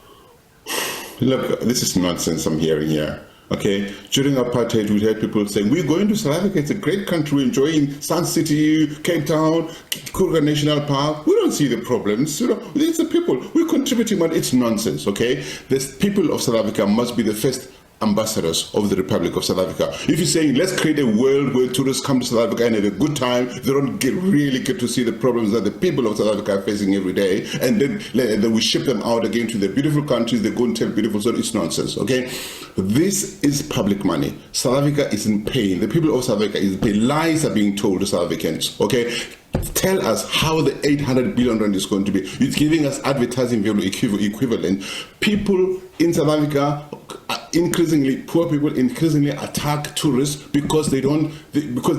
Speaker 18: Look, this is nonsense I'm hearing here. Okay, during apartheid, we heard people saying, we're going to South Africa, it's a great country, we're enjoying Sun City, Cape Town, Kruger National Park. We don't see the problems. It's the people. We're contributing, but it's nonsense, okay? The people of South Africa must be the first ambassadors of the Republic of South Africa. If you're saying, let's create a world where tourists come to South Africa and have a good time, they don't really get to see the problems that the people of South Africa are facing every day, and then we ship them out again to the beautiful countries, they go and tell beautiful stories. It's nonsense, okay? This is public money. South Africa is in pain. The people of South Africa is in pain. Lies are being told to South Africans, okay? Tell us how the 800 billion rand is going to be. It's giving us advertising value equivalent. People in South Africa, poor people increasingly attack tourists because they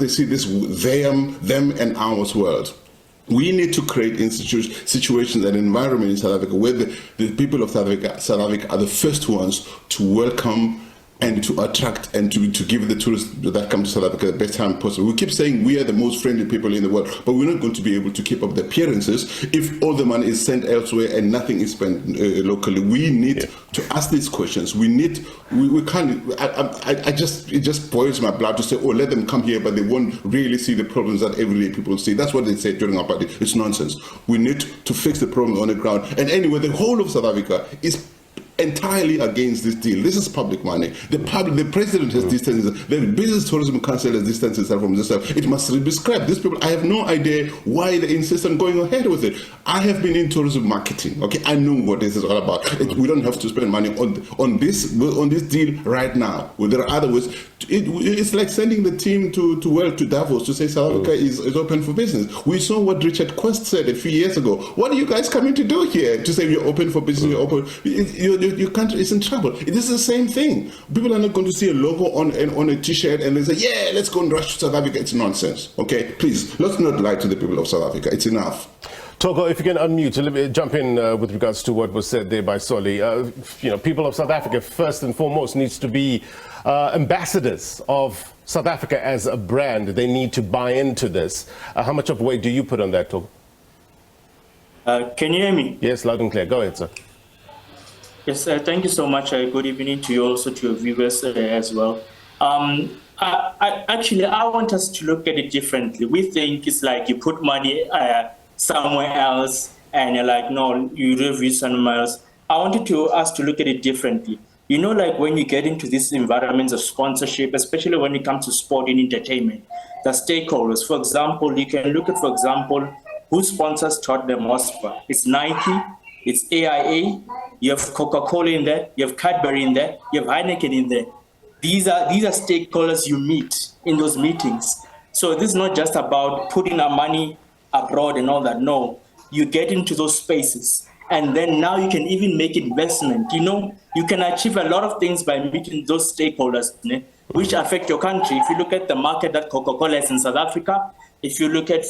Speaker 18: see this them and ours world. We need to create situations and environment in South Africa where the people of South Africa are the first ones to welcome and to attract and to give the tourists that come to South Africa the best time possible. We keep saying we are the most friendly people in the world, but we're not going to be able to keep up the appearances if all the money is sent elsewhere and nothing is spent locally. We need to ask these questions. We can't, it just boils my blood to say, oh, let them come here, but they won't really see the problems that everyday people see. That's what they said during our party. It's nonsense. We need to fix the problem on the ground. And anyway, the whole of South Africa is entirely against this deal. This is public money. The president has distanced. The Business Tourism Council has distanced itself from this. It must be scrapped. These people, I have no idea why they insist on going ahead with it. I have been in tourism marketing. Okay, I know what this is all about. We don't have to spend money on this deal right now. Well, there are other ways. It's like sending the team to Davos to say South Africa is open for business. We saw what Richard Quest said a few years ago. What are you guys coming to do here? To say you're open for business, you're open. Your country is in trouble. It is the same thing. People are not going to see a logo on a t-shirt and they say, yeah, let's go and rush to South Africa. It's nonsense. Okay, please, let's not lie to the people of South Africa. It's enough.
Speaker 1: Togo, if you can unmute, let me jump in with regards to what was said there by Solly. People of South Africa, first and foremost, needs to be ambassadors of South Africa as a brand, they need to buy into this. How much of weight do you put on that, Togo?
Speaker 2: Can you hear me?
Speaker 1: Yes, loud and clear. Go ahead, sir.
Speaker 2: Yes, thank you so much. Good evening to you, also to your viewers as well. Actually, I want us to look at it differently. We think it's like you put money somewhere else and you're like, no, you review somewhere else. I wanted us to look at it differently. You know, like when you get into these environments of sponsorship, especially when it comes to sport and entertainment, the stakeholders, for example, you can look at, for example, who sponsors Tottenham Hotspur. It's Nike, it's AIA, you have Coca-Cola in there, you have Cadbury in there, you have Heineken in there. These are stakeholders you meet in those meetings. So this is not just about putting our money abroad and all that. No, you get into those spaces. And then now you can even make investment. You know, you can achieve a lot of things by meeting those stakeholders, which affect your country. If you look at the market that Coca-Cola has in South Africa, if you look at,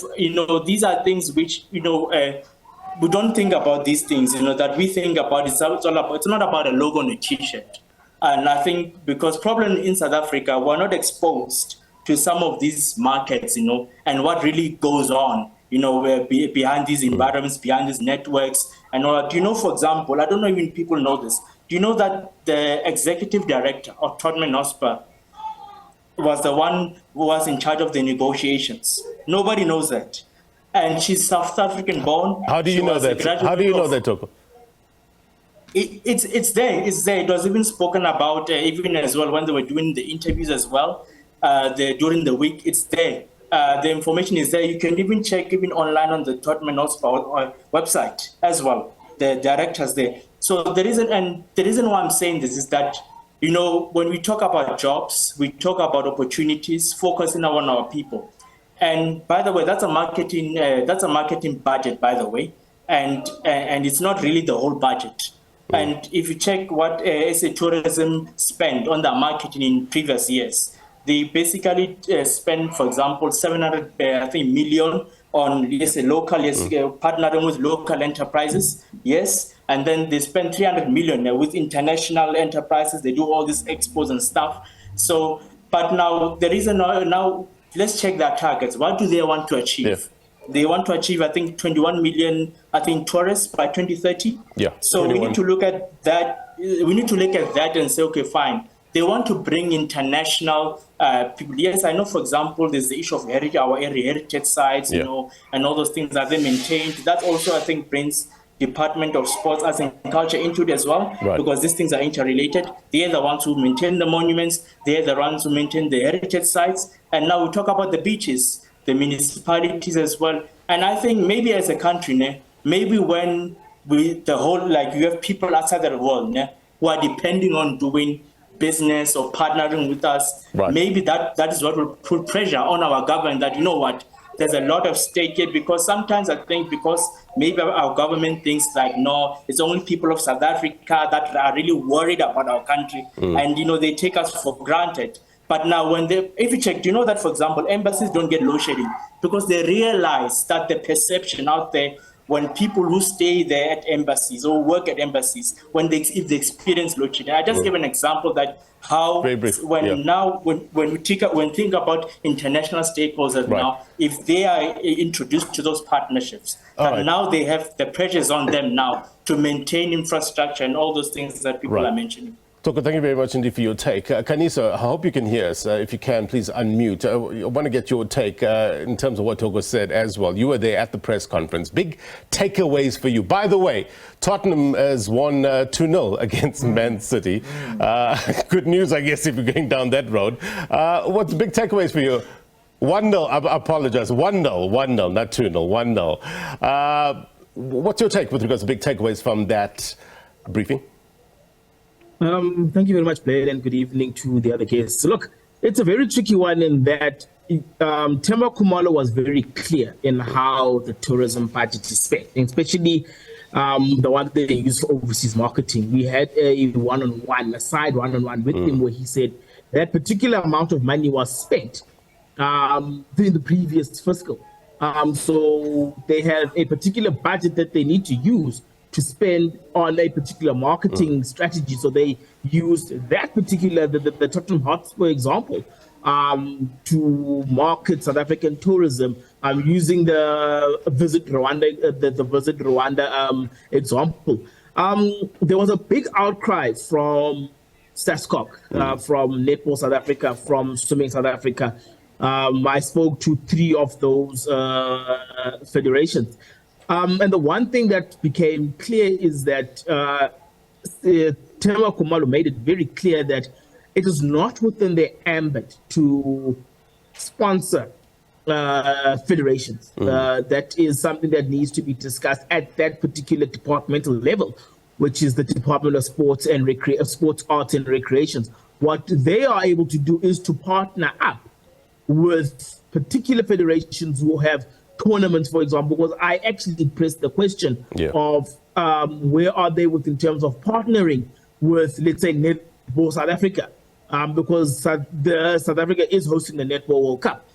Speaker 2: these are things which, we don't think about these things, that we think about. It's not about a logo on a T-shirt. And I think because problem in South Africa, we're not exposed to some of these markets, and what really goes on, behind these environments, behind these networks, and all that. For example, I don't know even people know this. Do you know that the executive director of Tottenham Hotspur was the one who was in charge of the negotiations? Nobody knows that. And she's South African born.
Speaker 1: How do you know that? How do you know that, Togo?
Speaker 2: It's there. It's there. It was even spoken about even as well when they were doing the interviews as well during the week. It's there. The information is there. You can even check even online on the Tottenham Hotspur website as well. The directors there. So the reason why I'm saying this is that when we talk about jobs, we talk about opportunities, focusing on our people. And by the way, that's a marketing budget, by the way, and it's not really the whole budget. And if you check what SA Tourism spent on their marketing in previous years, they basically spend, for example, 700 million on local, partnering with local enterprises, yes, and then they spend 300 million with international enterprises. They do all these expos and stuff. So, but now there is now. Let's check their targets. What do they want to achieve? Yeah. They want to achieve, I think, 21 million, tourists by 2030.
Speaker 1: Yeah.
Speaker 2: So 21. We need to look at that. We need to look at that and say, okay, fine. They want to bring international people. Yes, I know, for example, there's the issue of heritage, our heritage sites, and all those things that they maintained. That also, I think, brings Department of Sports, Arts and Culture into it as well, because these things are interrelated. They are the ones who maintain the monuments. They are the ones who maintain the heritage sites. And now we talk about the beaches, the municipalities as well. And I think maybe as a country, maybe when you have people outside the world who are depending on doing business or partnering with us, maybe that is what will put pressure on our government that, there's a lot of stake here, because sometimes I think because maybe our government thinks like, no, it's only people of South Africa that are really worried about our country. And, they take us for granted. But now if you check, do you know that, for example, embassies don't get load shedding because they realize that the perception out there when people who stay there at embassies or work at embassies, if they experience load shedding. I just give an example that how when we think about international stakeholders now, if they are introduced to those partnerships, now they have the pressures on them now to maintain infrastructure and all those things that people are mentioning.
Speaker 1: Togo, thank you very much indeed for your take. Kanisa, I hope you can hear us. If you can, please unmute. I want to get your take in terms of what Togo said as well. You were there at the press conference. Big takeaways for you. By the way, Tottenham has won 2-0 against Man City. Good news, I guess, if you're going down that road. What's the big takeaways for you? 1-0, I apologize. 1-0, not 2-0, 1-0. What's your take with regards to big takeaways from that briefing?
Speaker 3: Thank you very much, Blair, and good evening to the other guests. Look, it's a very tricky one in that Themba Khumalo was very clear in how the tourism budget is spent, especially the one that they use for overseas marketing. We had a side one-on-one with him where he said that particular amount of money was spent during the previous fiscal. So they have a particular budget that they need to use to spend on a particular marketing strategy. So they used that particular, the Tottenham Hotspur example, to market South African tourism, using the Visit Rwanda, the Visit Rwanda example. There was a big outcry from SASCOC, from Netball South Africa, from Swimming South Africa. I spoke to 3 of those federations. And the one thing that became clear is that Themba Khumalo made it very clear that it is not within their ambit to sponsor federations. That is something that needs to be discussed at that particular departmental level, which is the Department of Sports and Sports, Arts and Recreations. What they are able to do is to partner up with particular federations who have tournaments, for example, because I actually pressed the question of where are they in terms of partnering with, let's say, Netball South Africa, because South Africa is hosting the Netball World Cup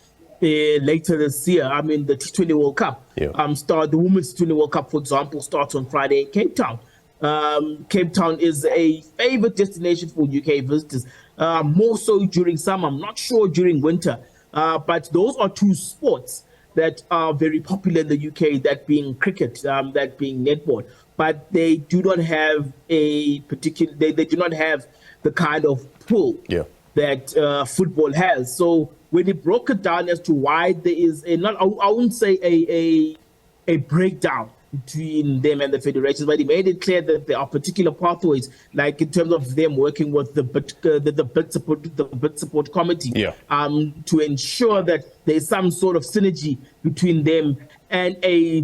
Speaker 3: later this year. I mean, the T20 World Cup. The Women's T20 World Cup, for example, starts on Friday in Cape Town. Cape Town is a favorite destination for UK visitors, more so during summer. I'm not sure during winter, but those are 2 sports that are very popular in the UK, that being cricket, that being netball. But they do not have a particular, they do not have the kind of pull that football has. So when it broke it down as to why there is I wouldn't say a breakdown between them and the federations, but he made it clear that there are particular pathways, like in terms of them working with the bid support committee, to ensure that there's some sort of synergy between them and a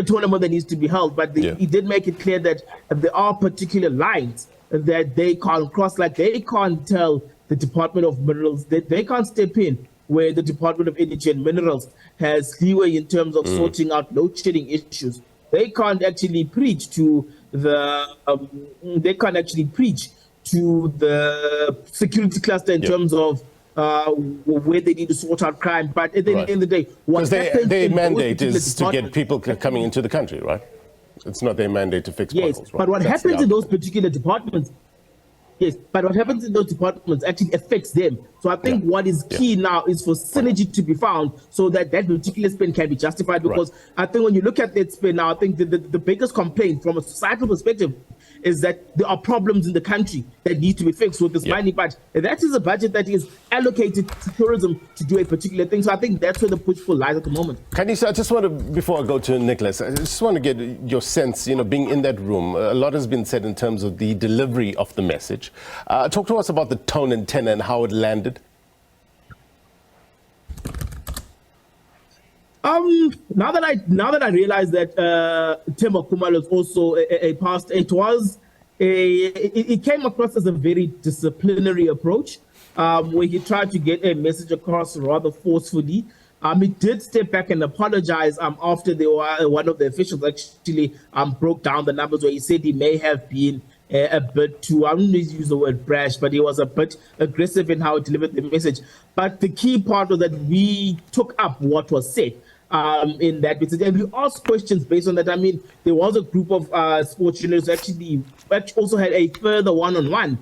Speaker 3: tournament that needs to be held. But he did make it clear that there are particular lines that they can't cross, like they can't tell the Department of Minerals that they can't step in where the Department of Energy and Minerals has leeway in terms of sorting out load shedding issues. They can't actually preach to the security cluster in terms of where they need to sort out crime. But at the end of the day, what
Speaker 1: their mandate is to get people coming into the country, right? It's not their mandate to fix potholes, right?
Speaker 3: But what happens in those particular departments? Yes, but what happens in those departments actually affects them. So I think what is key now is for synergy to be found so that that particular spend can be justified. Because I think when you look at that spend now, I think the biggest complaint from a societal perspective is that there are problems in the country that need to be fixed with this money. But that is a budget that is allocated to tourism to do a particular thing. So I think that's where the push-pull lies at the moment.
Speaker 1: Kanisa, I just want to, before I go to Nicholas, I just want to get your sense, being in that room. A lot has been said in terms of the delivery of the message. Talk to us about the tone and tenor and how it landed.
Speaker 3: Now that I realize that Themba Khumalo is also a past, it came across as a very disciplinary approach, where he tried to get a message across rather forcefully. He did step back and apologize after one of the officials actually broke down the numbers, where he said he may have been a bit too, I don't use the word brash, but he was a bit aggressive in how he delivered the message. But the key part was that we took up what was said in that message, and we asked questions based on that. I mean, there was a group of sports journalists actually also had a further one-on-one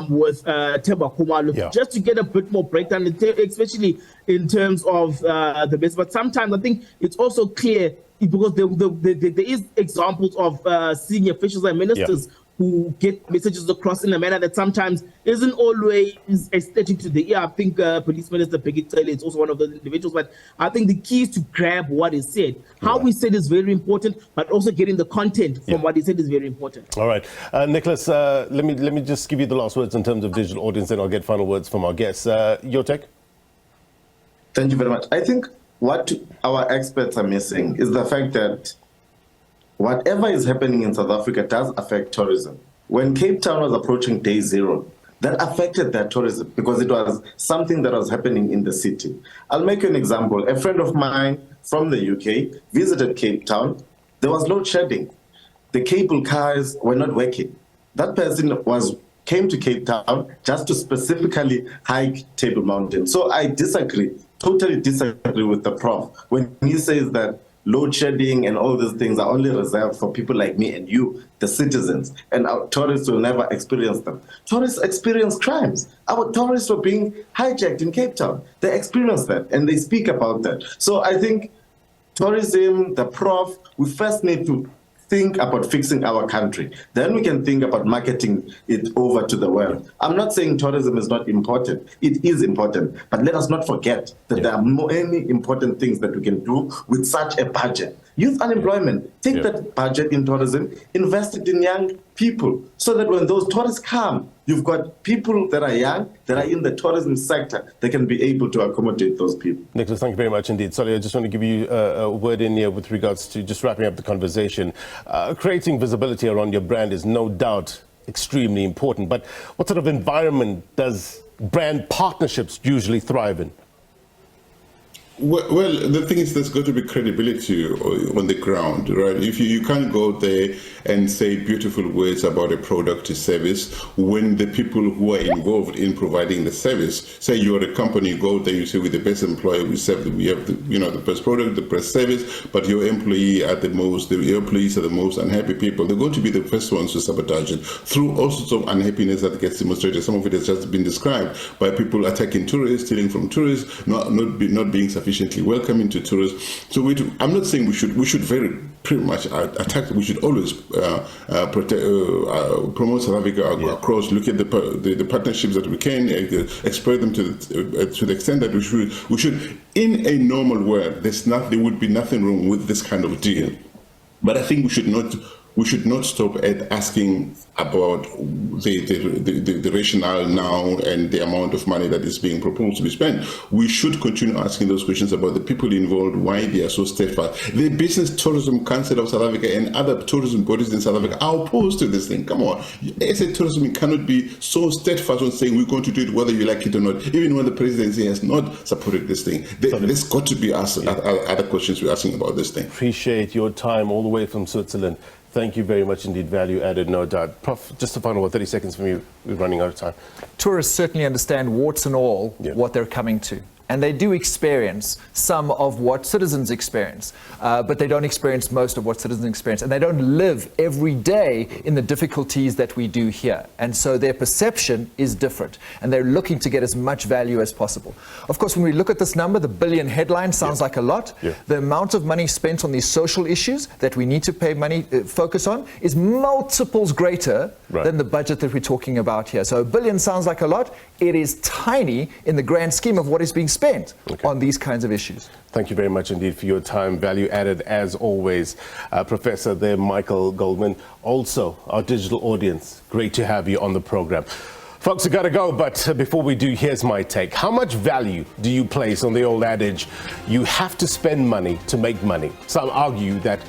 Speaker 3: with Themba Khumalo, just to get a bit more breakdown, especially in terms of the best. But sometimes I think it's also clear, because there is examples of senior officials and ministers who get messages across in a manner that sometimes isn't always aesthetic to the ear. I think Police Minister Peggy Taylor is also one of those individuals, but I think the key is to grab what is said. How we said is very important, but also getting the content from what he said is very important.
Speaker 1: All right. Nicholas, let me just give you the last words in terms of digital audience, and I'll get final words from our guests. Your take?
Speaker 22: Thank you very much. I think what our experts are missing is the fact that whatever is happening in South Africa does affect tourism. When Cape Town was approaching day 0, that affected their tourism because it was something that was happening in the city. I'll make you an example. A friend of mine from the UK visited Cape Town. There was load shedding. The cable cars were not working. That person came to Cape Town just to specifically hike Table Mountain. So I totally disagree with the prof when he says that load shedding and all these things are only reserved for people like me and you, the citizens, and our tourists will never experience them. Tourists experience crimes. Our tourists were being hijacked in Cape Town. They experience that and they speak about that. So I think tourism, the prof, we first need to think about fixing our country. Then we can think about marketing it over to the world. I'm not saying tourism is not important. It is important. But let us not forget that there are many important things that we can do with such a budget. Youth unemployment, take that budget in tourism, invest it in young people, so that when those tourists come, you've got people that are young, that are in the tourism sector, they can be able to accommodate those people.
Speaker 1: Nicholas, thank you very much indeed. Sorry, I just want to give you a word in here with regards to just wrapping up the conversation. Creating visibility around your brand is no doubt extremely important, but what sort of environment does brand partnerships usually thrive in?
Speaker 18: Well, the thing is, there's got to be credibility on the ground, right? If you can't go there and say beautiful words about a product or service when the people who are involved in providing the service, say you're a company, you go there, you say we're the best employer, we have the best product, the best service, but your employees are the most unhappy people. They're going to be the first ones to sabotage it through all sorts of unhappiness that gets demonstrated. Some of it has just been described by people attacking tourists, stealing from tourists, not being sufficiently welcoming to tourists. So I'm not saying we should pretty much attack. We should always promote South Africa across. Look at the partnerships that we can exploit them to the extent that we should. In a normal world, there would be nothing wrong with this kind of deal. But I think we should not stop at asking about the rationale now and the amount of money that is being proposed to be spent. We should continue asking those questions about the people involved, why they are so steadfast. The Business Tourism Council of South Africa and other tourism bodies in South Africa are opposed to this thing. Come on. SA Tourism cannot be so steadfast on saying we're going to do it whether you like it or not, even when the presidency has not supported this thing. There's got to be other questions we're asking about this thing.
Speaker 1: Appreciate your time all the way from Switzerland. Thank you very much indeed. Value added, no doubt. Prof, just a final 30 seconds from you. We're running out of time.
Speaker 17: Tourists certainly understand, warts and all, what they're coming to. And they do experience some of what citizens experience, but they don't experience most of what citizens experience. And they don't live every day in the difficulties that we do here. And so their perception is different. And they're looking to get as much value as possible. Of course, when we look at this number, the billion headline sounds like a lot. The amount of money spent on these social issues that we need to pay money, focus on, is multiples greater than the budget that we're talking about here. So $1 billion sounds like a lot. It is tiny in the grand scheme of what is being spent on these kinds of issues.
Speaker 1: Thank you very much indeed for your time. Value added as always. Professor there, Michael Goldman, also our digital audience. Great to have you on the program. Folks, we got to go, but before we do, here's my take. How much value do you place on the old adage, you have to spend money to make money? Some argue that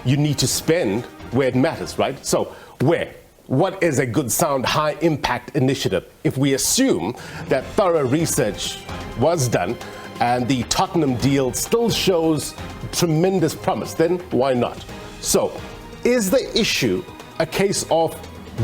Speaker 1: you need to spend where it matters, right? So where? What is a good, sound, high-impact initiative? If we assume that thorough research was done and the Tottenham deal still shows tremendous promise, then why not? So, is the issue a case of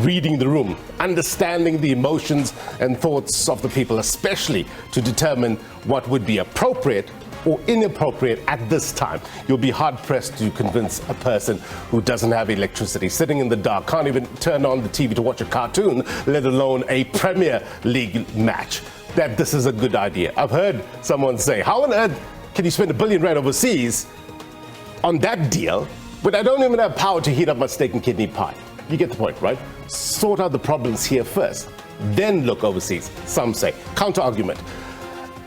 Speaker 1: reading the room, understanding the emotions and thoughts of the people, especially to determine what would be appropriate or inappropriate at this time? You'll be hard-pressed to convince a person who doesn't have electricity, sitting in the dark, can't even turn on the TV to watch a cartoon, let alone a Premier League match, that this is a good idea. I've heard someone say, how on earth can you spend R1 billion overseas on that deal when I don't even have power to heat up my steak and kidney pie? You get the point, right? Sort out the problems here first, then look overseas, some say. Counter-argument.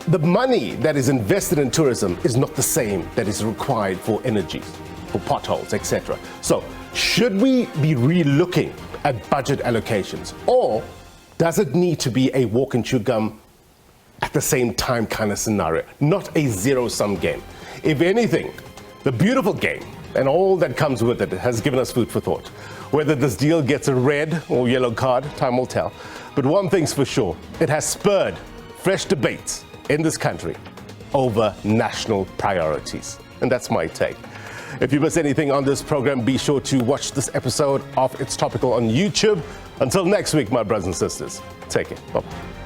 Speaker 1: The money that is invested in tourism is not the same that is required for energy, for potholes, etc. So, should we be re-looking at budget allocations, or does it need to be a walk and chew gum at the same time kind of scenario, not a zero-sum game? If anything, the beautiful game and all that comes with it has given us food for thought. Whether this deal gets a red or yellow card, time will tell. But one thing's for sure, it has spurred fresh debates in this country over national priorities. And that's my take. If you miss anything on this program, be sure to watch this episode of It's Topical on YouTube. Until next week, my brothers and sisters, take care. Bye-bye.